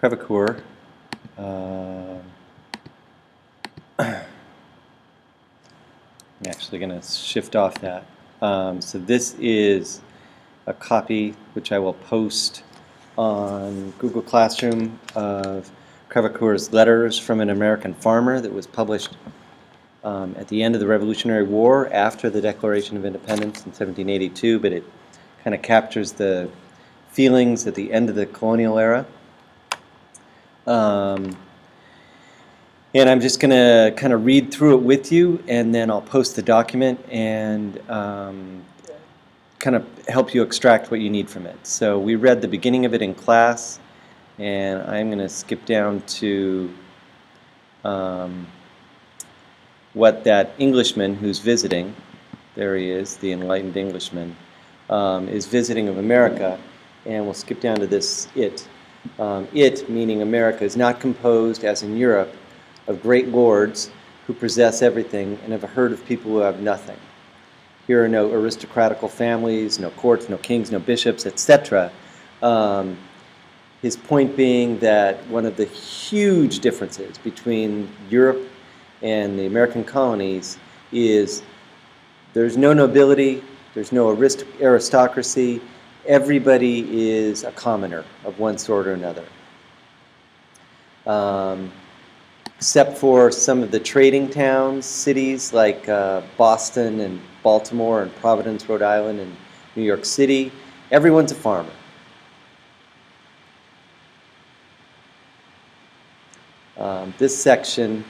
Crevecoeur. I'm actually going to shift off that. So this is a copy which I will post on Google Classroom of Crevecoeur's Letters from an American Farmer that was published at the end of the Revolutionary War after the Declaration of Independence in 1782, but it kind of captures the feelings at the end of the colonial era. And I'm just going to kind of read through it with you, and then I'll post the document and kind of help you extract what you need from it. So we read the beginning of it in class, and I'm going to skip down to what that Englishman who's visiting, there he is, the enlightened Englishman, is visiting of America, and we'll skip down to this it. It, meaning America, is not composed, as in Europe, of great lords who possess everything and of a herd of people who have nothing. Here are no aristocratical families, no courts, no kings, no bishops, etc. His point being that one of the huge differences between Europe and the American colonies is there's no nobility, there's no aristocracy, everybody is a commoner of one sort or another. Except for some of the trading towns, cities like Boston and Baltimore and Providence, Rhode Island and New York City, everyone's a farmer. This section,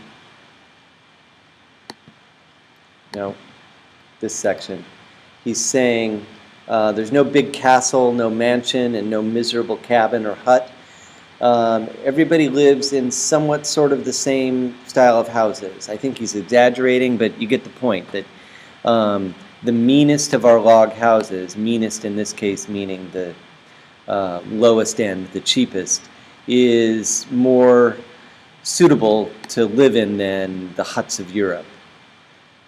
he's saying there's no big castle, no mansion, and no miserable cabin or hut. Everybody lives in somewhat sort of the same style of houses. I think he's exaggerating, but you get the point that the meanest of our log houses, meanest in this case meaning the lowest end, the cheapest, is more suitable to live in than the huts of Europe.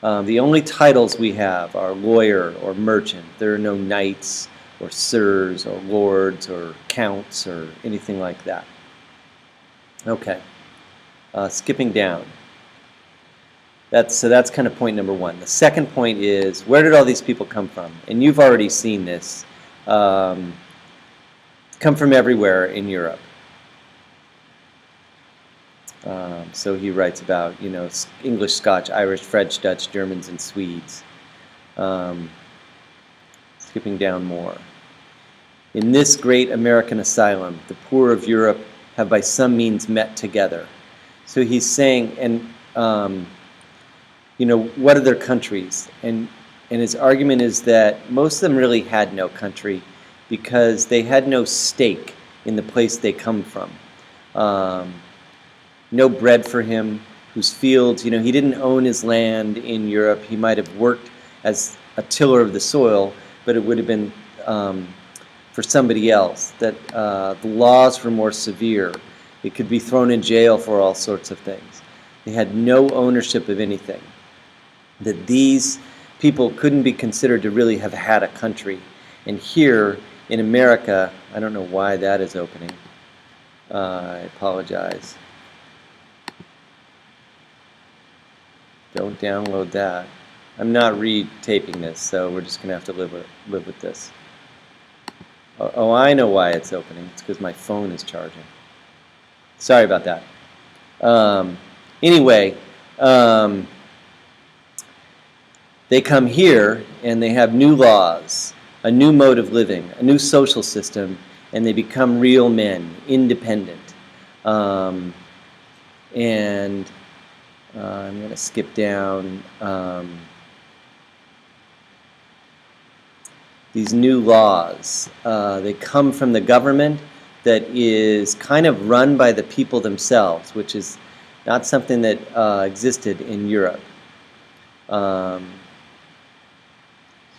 The only titles we have are lawyer or merchant. There are no knights or sirs or lords or counts or anything like that. Okay, skipping down. So that's kind of point number one. The second point is, where did all these people come from? And you've already seen this. Come from everywhere in Europe. So he writes about, English, Scotch, Irish, French, Dutch, Germans, and Swedes. Skipping down more. In this great American asylum, the poor of Europe have by some means met together. So he's saying, and what are their countries? And his argument is that most of them really had no country because they had no stake in the place they come from. No bread for him, whose fields, he didn't own his land in Europe. He might have worked as a tiller of the soil, but it would have been for somebody else, that the laws were more severe. It could be thrown in jail for all sorts of things. They had no ownership of anything. That these people couldn't be considered to really have had a country. And here in America, I don't know why that is opening. I apologize. Don't download that. I'm not retaping this, so we're just going to have to live with this. Oh, I know why it's opening. It's because my phone is charging. Sorry about that. Anyway, they come here and they have new laws, a new mode of living, a new social system, and they become real men, independent. And I'm going to skip down. These new laws, they come from the government that is kind of run by the people themselves, which is not something that existed in Europe. So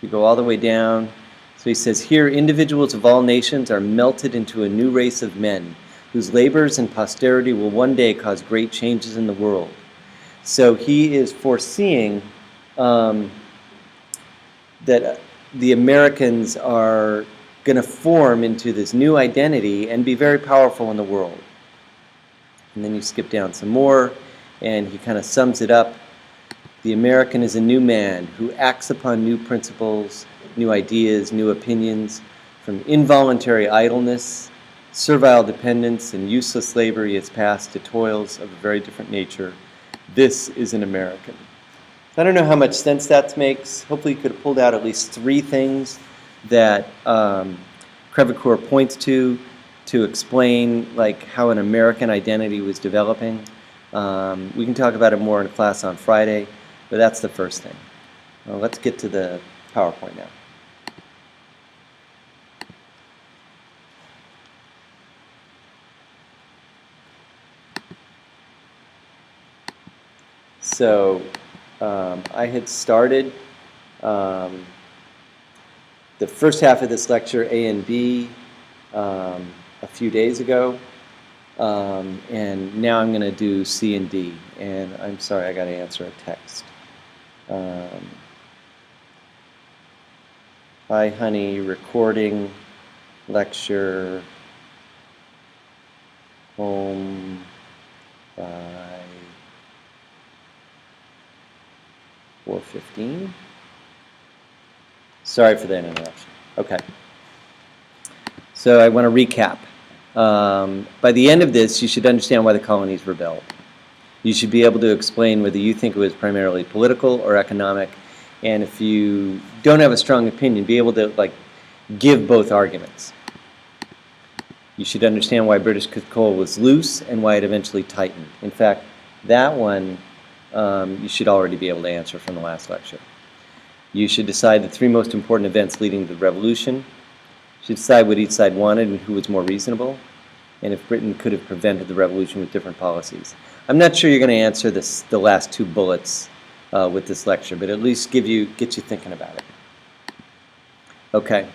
you go all the way down. So he says, here individuals of all nations are melted into a new race of men, whose labors and posterity will one day cause great changes in the world. So he is foreseeing that the Americans are going to form into this new identity and be very powerful in the world. And then you skip down some more, and he kind of sums it up. The American is a new man who acts upon new principles, new ideas, new opinions. From involuntary idleness, servile dependence, and useless labor, he has passed to toils of a very different nature. This is an American. I don't know how much sense that makes. Hopefully you could have pulled out at least 3 things that Crevecoeur points to explain like how an American identity was developing. We can talk about it more in class on Friday, but that's the first thing. Let's get to the PowerPoint now. So I had started the first half of this lecture, A and B, a few days ago, and now I'm going to do C and D, and I'm sorry, I got to answer a text. Hi, honey, recording, lecture, home, by 4:15. Sorry for that interruption. Okay. So I want to recap. By the end of this, you should understand why the colonies rebelled. You should be able to explain whether you think it was primarily political or economic, and if you don't have a strong opinion, be able to give both arguments. You should understand why British control was loose and why it eventually tightened. In fact, that one you should already be able to answer from the last lecture. You should decide the 3 most important events leading to the revolution. You should decide what each side wanted and who was more reasonable, and if Britain could have prevented the revolution with different policies. I'm not sure you're going to answer the last 2 bullets with this lecture, but at least get you thinking about it. Okay,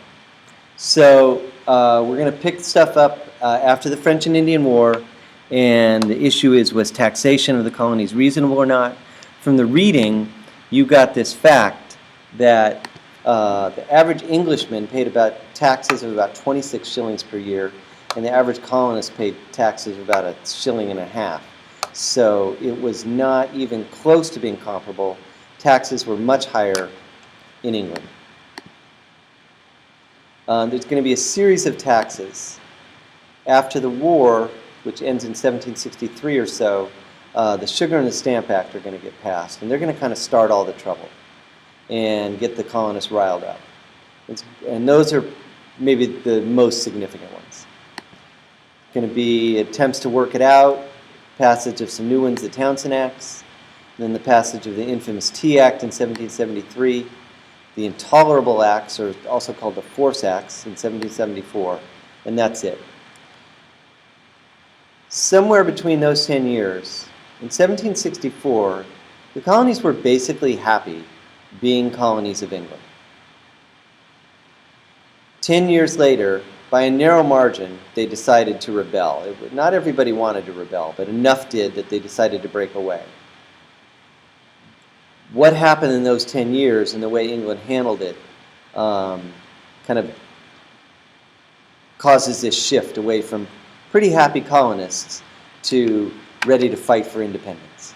so we're going to pick stuff up after the French and Indian War, and the issue is, was taxation of the colonies reasonable or not? From the reading, you got this fact that the average Englishman paid about taxes of about 26 shillings per year, and the average colonist paid taxes of about 1.5 shillings. So it was not even close to being comparable. Taxes were much higher in England. There's going to be a series of taxes. After the war, which ends in 1763 or so, the Sugar and the Stamp Act are going to get passed, and they're going to kind of start all the trouble and get the colonists riled up. And those are maybe the most significant ones. Going to be attempts to work it out, passage of some new ones, the Townshend Acts, then the passage of the infamous Tea Act in 1773, the Intolerable Acts, or also called the Force Acts, in 1774, and that's it. Somewhere between those 10 years, in 1764, the colonies were basically happy being colonies of England. 10 years later, by a narrow margin, they decided to rebel. Not everybody wanted to rebel, but enough did that they decided to break away. What happened in those 10 years and the way England handled it kind of causes this shift away from pretty happy colonists to ready to fight for independence.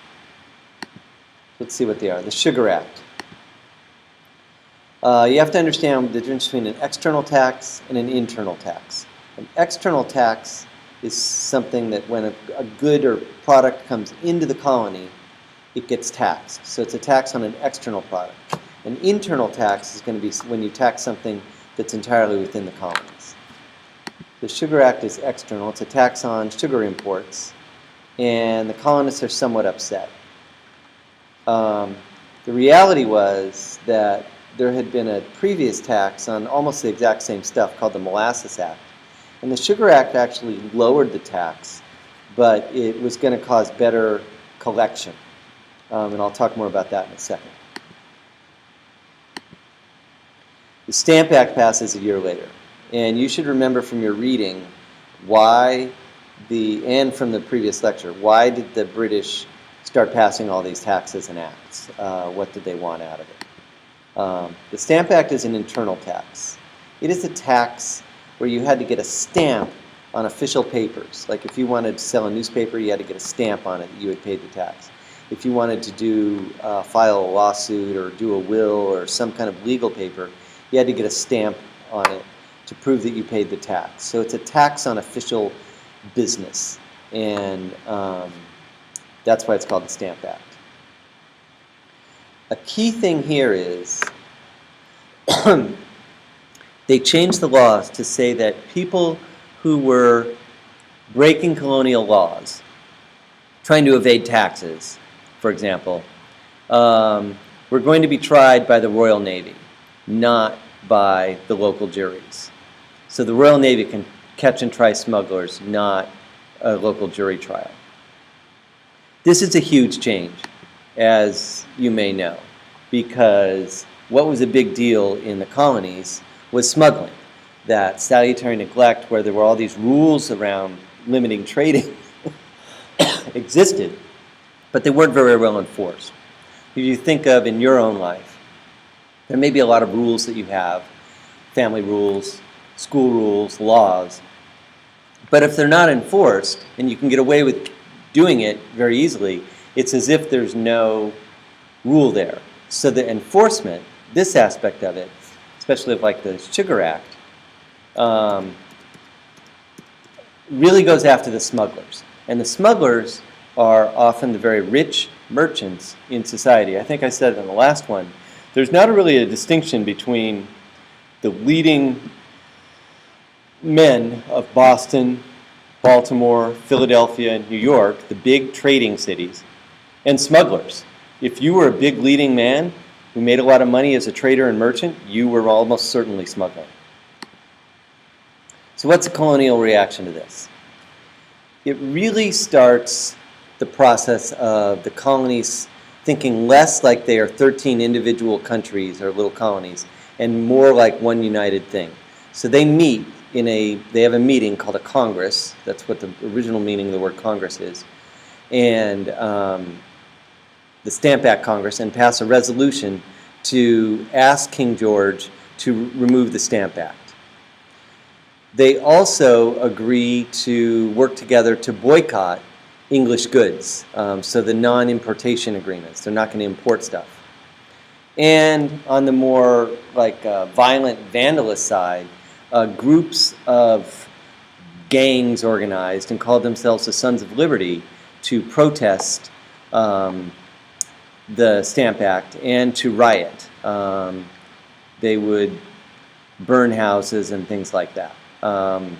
Let's see what they are. The Sugar Act. You have to understand the difference between an external tax and an internal tax. An external tax is something that when a good or product comes into the colony, it gets taxed. So it's a tax on an external product. An internal tax is going to be when you tax something that's entirely within the colonies. The Sugar Act is external. It's a tax on sugar imports, and the colonists are somewhat upset. The reality was that there had been a previous tax on almost the exact same stuff called the Molasses Act. And the Sugar Act actually lowered the tax, but it was going to cause better collection. And I'll talk more about that in a second. The Stamp Act passes a year later. And you should remember from your reading and from the previous lecture, why did the British start passing all these taxes and acts? What did they want out of it? The Stamp Act is an internal tax. It is a tax where you had to get a stamp on official papers. Like if you wanted to sell a newspaper, you had to get a stamp on it that you had paid the tax. If you wanted to file a lawsuit or do a will or some kind of legal paper, you had to get a stamp on it to prove that you paid the tax. So it's a tax on official business, and that's why it's called the Stamp Act. A key thing here is they changed the laws to say that people who were breaking colonial laws, trying to evade taxes, for example, were going to be tried by the Royal Navy, not by the local juries. So the Royal Navy can catch and try smugglers, not a local jury trial. This is a huge change, as you may know, because what was a big deal in the colonies was smuggling. That salutary neglect, where there were all these rules around limiting trading, existed, but they weren't very well enforced. If you think of in your own life, there may be a lot of rules that you have, family rules, school rules, laws, but if they're not enforced, and you can get away with doing it very easily, it's as if there's no rule there. So the enforcement, this aspect of it, especially of like the Sugar Act, really goes after the smugglers. And the smugglers are often the very rich merchants in society. I think I said it in the last one. There's not really a distinction between the leading men of Boston, Baltimore, Philadelphia, and New York, the big trading cities, and smugglers. If you were a big leading man who made a lot of money as a trader and merchant, you were almost certainly smuggling. So what's the colonial reaction to this? It really starts the process of the colonies thinking less like they are 13 individual countries or little colonies and more like one united thing. So they meet they have a meeting called a Congress. That's what the original meaning of the word Congress is. And the Stamp Act Congress, and pass a resolution to ask King George to remove the Stamp Act. They also agree to work together to boycott English goods, so the non-importation agreements. They're not going to import stuff. And on the more violent vandalist side, groups of gangs organized and called themselves the Sons of Liberty to protest the Stamp Act and to riot. They would burn houses and things like that. And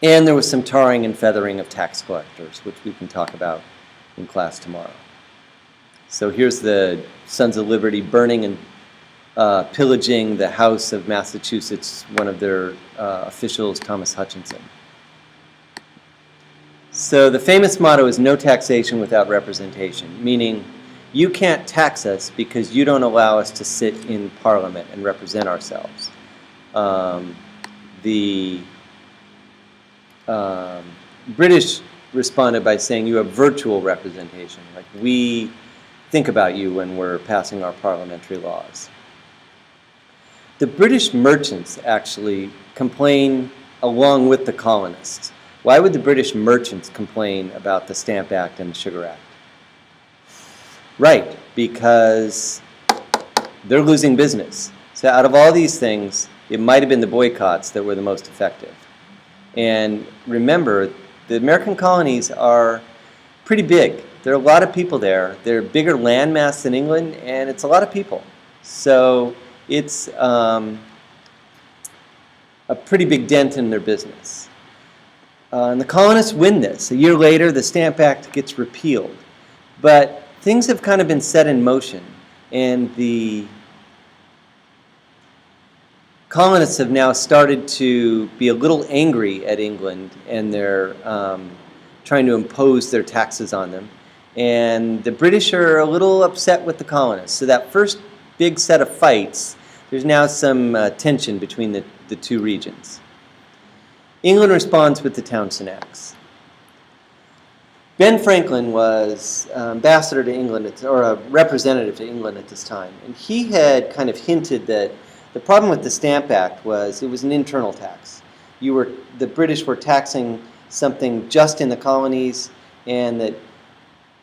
there was some tarring and feathering of tax collectors, which we can talk about in class tomorrow. So here's the Sons of Liberty burning and pillaging the House of Massachusetts, one of their officials, Thomas Hutchinson. So the famous motto is no taxation without representation, meaning you can't tax us because you don't allow us to sit in Parliament and represent ourselves. The British responded by saying you have virtual representation, like we think about you when we're passing our parliamentary laws. The British merchants actually complain along with the colonists. Why would the British merchants complain about the Stamp Act and the Sugar Act? Right, because they're losing business. So out of all these things, it might have been the boycotts that were the most effective. And remember, the American colonies are pretty big. There are a lot of people there. They're bigger landmass than England, and it's a lot of people. So it's a pretty big dent in their business. And the colonists win this. A year later, the Stamp Act gets repealed. But things have kind of been set in motion, and the colonists have now started to be a little angry at England, and they're trying to impose their taxes on them. And the British are a little upset with the colonists. So that first big set of fights, there's now some tension between the two regions. England responds with the Townshend Acts. Ben Franklin was ambassador to England, or a representative to England at this time, and he had kind of hinted that the problem with the Stamp Act was it was an internal tax. the British were taxing something just in the colonies, and that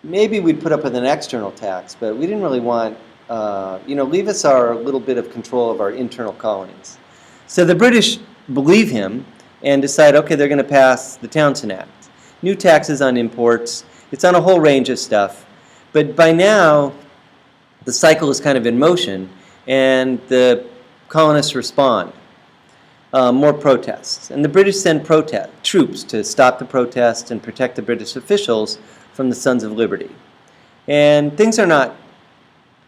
maybe we'd put up with an external tax, but we didn't really want, leave us our little bit of control of our internal colonies. So the British believe him and decide, okay, they're going to pass the Townshend Act. New taxes on imports. It's on a whole range of stuff. But by now, the cycle is kind of in motion, and the colonists respond. More protests. And the British send troops to stop the protests and protect the British officials from the Sons of Liberty. And things are not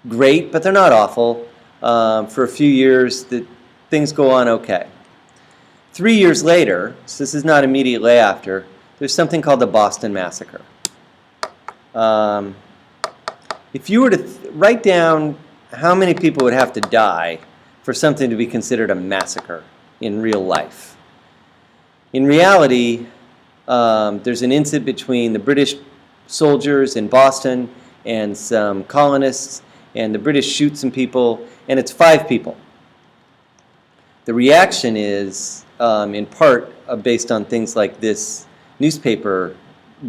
great, but they're not awful. For a few years, things go on okay. 3 years later, so this is not immediately after, there's something called the Boston Massacre. If you were to write down how many people would have to die for something to be considered a massacre in real life. In reality, there's an incident between the British soldiers in Boston and some colonists, and the British shoot some people, and it's 5 people. The reaction is, in part, based on things like this newspaper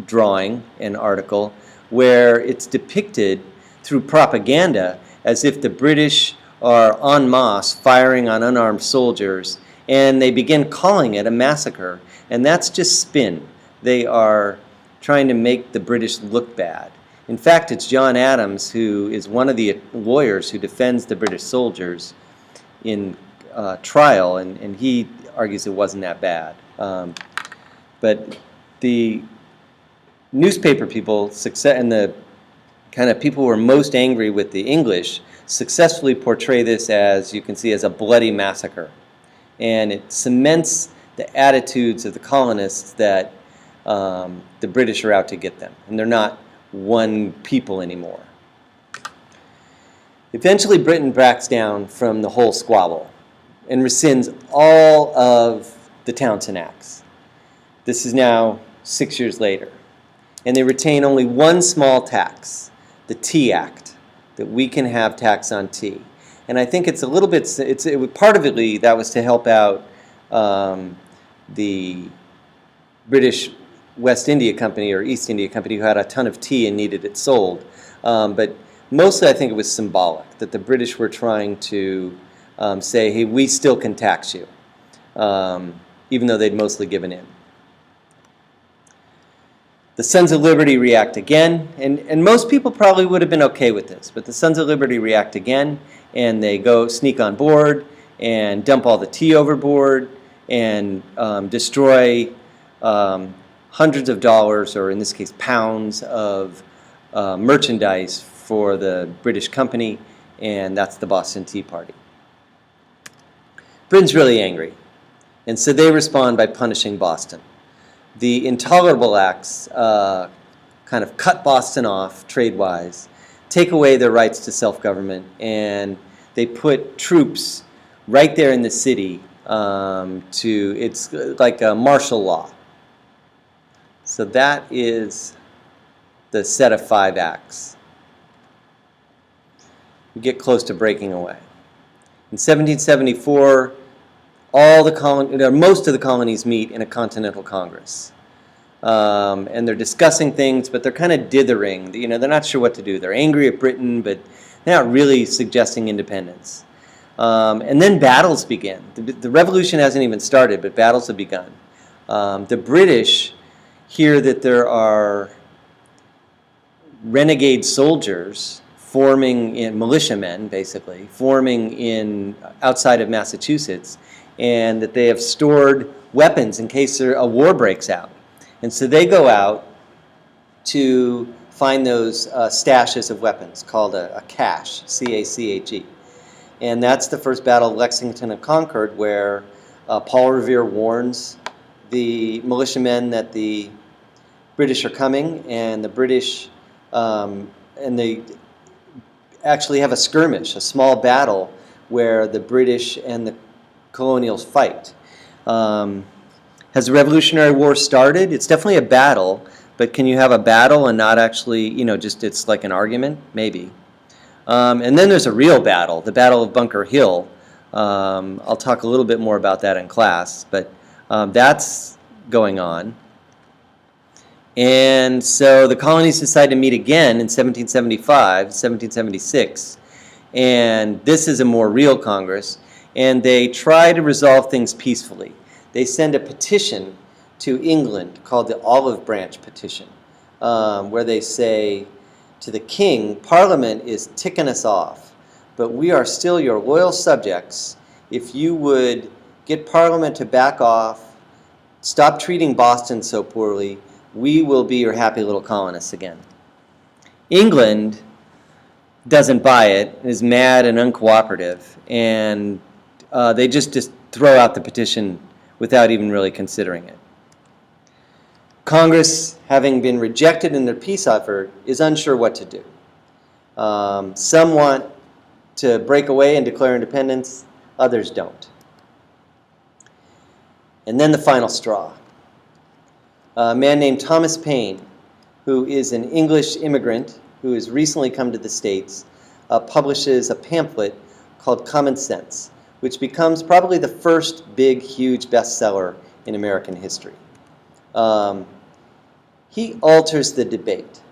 drawing and article, where it's depicted through propaganda as if the British are en masse firing on unarmed soldiers, and they begin calling it a massacre. And that's just spin. They are trying to make the British look bad. In fact, it's John Adams, who is one of the lawyers who defends the British soldiers in trial, and he argues it wasn't that bad. But the newspaper people and the kind of people who are most angry with the English successfully portray this, as you can see, as a bloody massacre. And it cements the attitudes of the colonists that the British are out to get them, and they're not one people anymore. Eventually, Britain backs down from the whole squabble and rescinds all of the Townshend Acts. This is now 6 years later. And they retain only one small tax, the Tea Act, that we can have tax on tea. And I think it's a little bit, part of it that was to help out the British West India Company or East India Company, who had a ton of tea and needed it sold. But mostly I think it was symbolic, that the British were trying to say, hey, we still can tax you, even though they'd mostly given in. The Sons of Liberty react again, and most people probably would have been okay with this, but the Sons of Liberty react again, and they go sneak on board and dump all the tea overboard and destroy hundreds of dollars, or in this case pounds, of merchandise for the British company, and that's the Boston Tea Party. Britain's really angry, and so they respond by punishing Boston. The Intolerable Acts kind of cut Boston off trade-wise, take away their rights to self-government, and they put troops right there in the city it's like a martial law. So that is the set of 5 acts. We get close to breaking away. In 1774, most of the colonies meet in a Continental Congress. And they're discussing things, but they're kind of dithering. They're not sure what to do. They're angry at Britain, but they're not really suggesting independence. And then battles begin. The revolution hasn't even started, but battles have begun. The British hear that there are renegade soldiers forming in militiamen, basically, forming outside of Massachusetts, and that they have stored weapons in case a war breaks out. And so they go out to find those stashes of weapons, called a cache, C-A-C-H-E. And that's the first battle of Lexington and Concord, where Paul Revere warns the militiamen that the British are coming, and the British, and they actually have a skirmish, a small battle, where the British and the colonials fight. Has the Revolutionary War started? It's definitely a battle, but can you have a battle and not actually, just it's like an argument? Maybe. And then there's a real battle, the Battle of Bunker Hill. I'll talk a little bit more about that in class, but That's going on. And so the colonies decide to meet again in 1775, 1776, and this is a more real Congress, and they try to resolve things peacefully. They send a petition to England called the Olive Branch Petition, where they say to the king, Parliament is ticking us off, but we are still your loyal subjects. If you would get Parliament to back off, stop treating Boston so poorly, we will be your happy little colonists again. England doesn't buy it, is mad and uncooperative, and they just throw out the petition without even really considering it. Congress, having been rejected in their peace effort, is unsure what to do. Some want to break away and declare independence, others don't. And then the final straw. A man named Thomas Paine, who is an English immigrant who has recently come to the States, publishes a pamphlet called Common Sense, which becomes probably the first big, huge bestseller in American history. He alters the debate.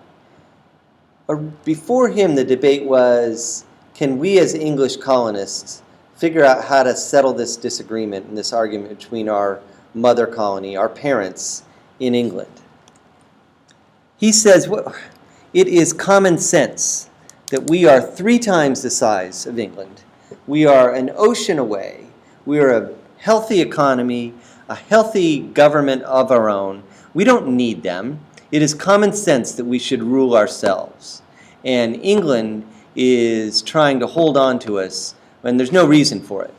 Before him, the debate was, can we as English colonists figure out how to settle this disagreement and this argument between our mother colony, our parents, in England? He says, well, it is common sense that we are 3 times the size of England. We are an ocean away. We are a healthy economy, a healthy government of our own. We don't need them. It is common sense that we should rule ourselves. And England is trying to hold on to us when there's no reason for it.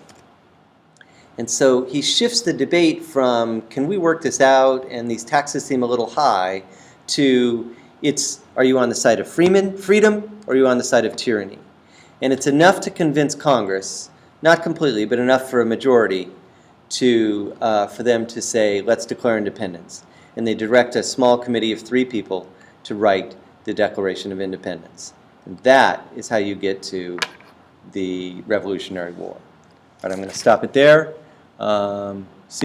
And so he shifts the debate from, can we work this out, and these taxes seem a little high, to, are you on the side of freedom, or are you on the side of tyranny? And it's enough to convince Congress, not completely, but enough for a majority, for them to say, let's declare independence. And they direct a small committee of 3 people to write the Declaration of Independence. And that is how you get to the Revolutionary War. All right, I'm going to stop it there.